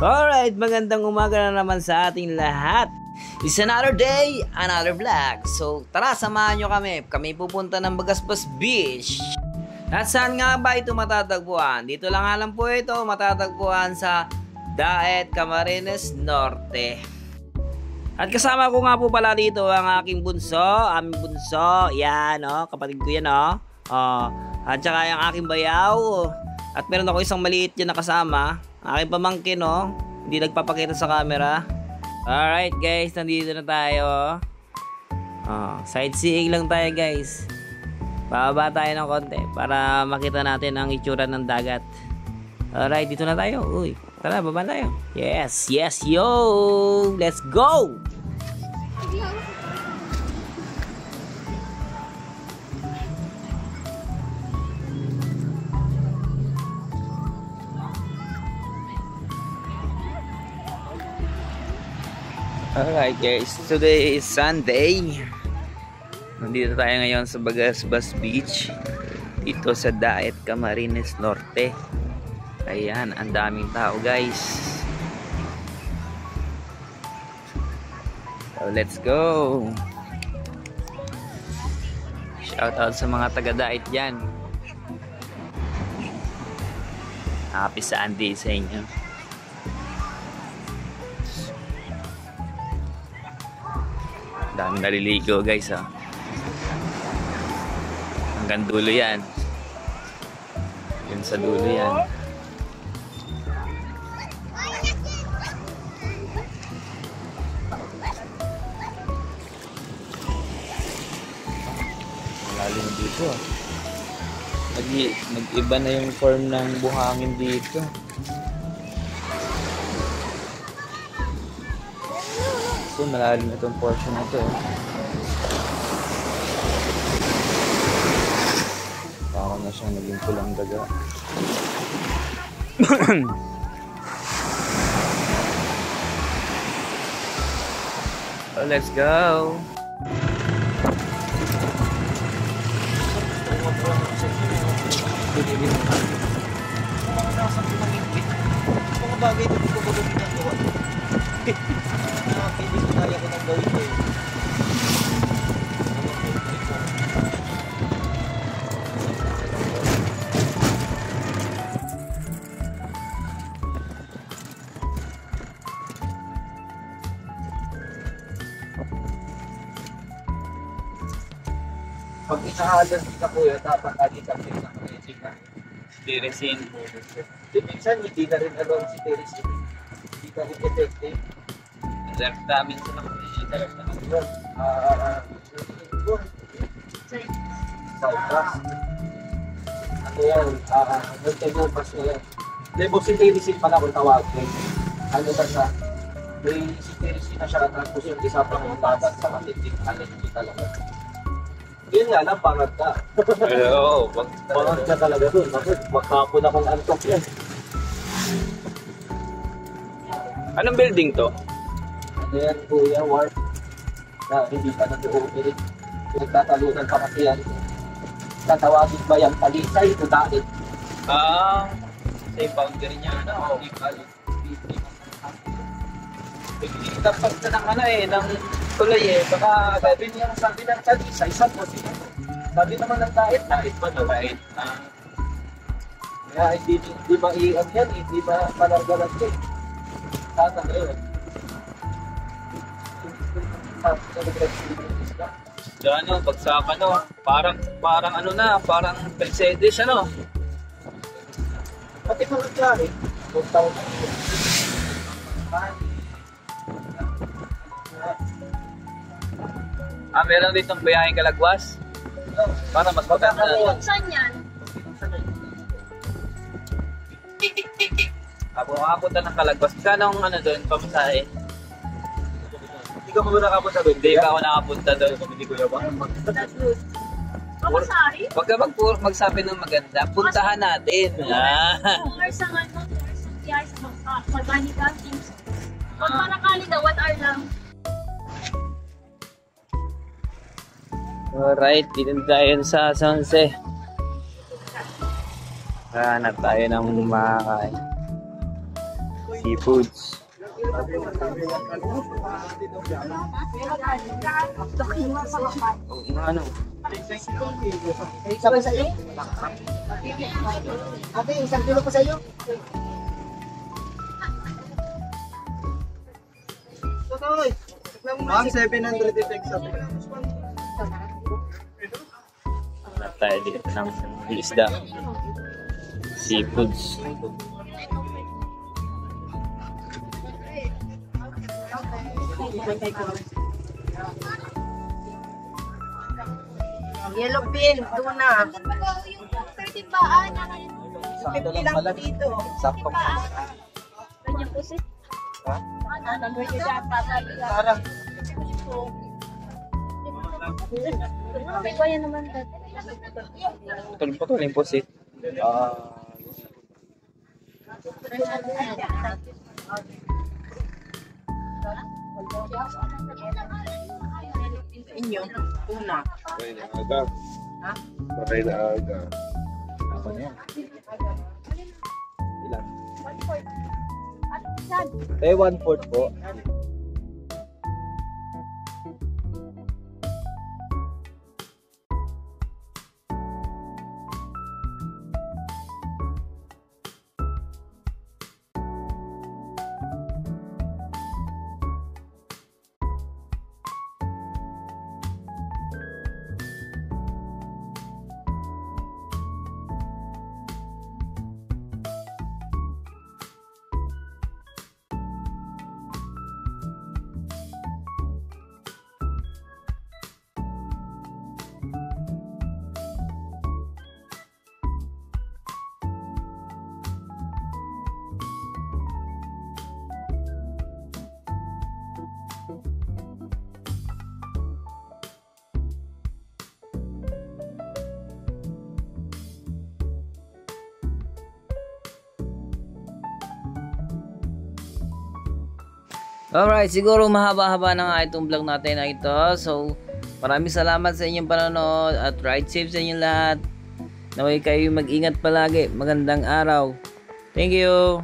Alright, magandang umaga na naman sa ating lahat. It's another day, another vlog. So tara, samahan nyo kami. Kami pupunta ng Bagasbas Beach. At saan nga ba ito matatagpuan? Dito lang alam po ito matatagpuan sa Daet, Camarines Norte. At kasama ko nga po pala dito ang aking bunso, aming bunso. Yan, kapatid ko yan, at saka yung aking bayaw. At meron ako isang maliit dyan na kasama. Aking pamangkin, hindi nagpapakita sa camera. Alright guys, nandito na tayo. Sightseeing lang tayo guys. Bababa tayo ng konti para makita natin ang itsura ng dagat. Alright, dito na tayo. Uy, tara, baba tayo. Yes, yes, yo! Let's go! Alright guys, today is Sunday. Nandito tayo ngayon sa Bagasbas Beach. Dito sa Daet, Camarines Norte. Ayan, ang daming tao guys. So let's go. Shout out sa mga taga Daet dyan. Happy Sunday sa inyo. Daming naliligo guys, hanggang dulo yan. Yun sa dulo yan. Malalim dito. Nag-iba na yung form ng buhangin dito. So, malalim na itong portion na ito. Parang na siyang naging pulang daga. So, let's go! Mga bagay na dito ko ginagawa. Hindi ko kaya ko nang gawin ko. Pag inahalan ka kuya, dapat alikapin na kuya ka. Teresin. Minsan hindi na rin alam si Teresin. Hindi ka rin effective. Reserve namin sa nakikita. Cyprus. Ano yan? Nagtagupas na yan. Lebo si Teresin pala kung tawagin. Ano na siya? May si Teresin na siya tapos yung isa pang utabat sa matinding allergy talaga. Yun nga lang, pangad ka. Oo, pangad ka talaga dun. Maghapon akong antok yan. Anong building to? Ano yan, kuya, warp na hindi pa nag-uulit. Nagtatalunan pa kasi yan. Tatawagin ba yung palisay o dait? Same boundary niya, Dapat na ng tulay baka sabi ng palisay, saan mo sila? Sabi naman ng dait pa na dait. Kaya hindi ba iyan yan, hindi ba palargalan yan? Sana ngayon. Bagsak parang parang Mercedes Pati mga klari, kung taon na ito. Meron ditong bayahing Kalagwas? Para mas maganda na. Saan yan? Ako makapunta ng Kalagwas. Kano ang doon, pamasahe? Hindi ka muna nakapunta doon? Hindi pa ako nakapunta doon. Hindi ko ba? Pamasahe? Huwag ka magsabi ng maganda. Puntahan natin. Or sa biyay sa Magbanika. Pag Marakali daw, 1 hour lang. Alright, dito tayo sa Sanse. Hanap tayo ng makakain. Seafoods. Ano? Sabay sa iyo? Ate, isang kilo pa sa iyo? Ma'am, 700 effects sa Hanap tayo dito ng isda. Seafoods. Yellow pin, tuna. Yung 13 baan na ngayon. 50 lang dito. Sakto. Ganyan po si. Ha? Number ko dyan, papalila. Parang. May kaya naman dad. Putol-putulin po si. Inyo, tuna. Patay na aga. Ha? Patay na aga. Ako na yan. Ilan? At saan? 1/4 po. Alright, siguro mahaba-haba na nga itong vlog natin na ito. So, maraming salamat sa inyong panonood at ride safe sa inyong lahat. Naway kayo mag-ingat palagi. Magandang araw. Thank you.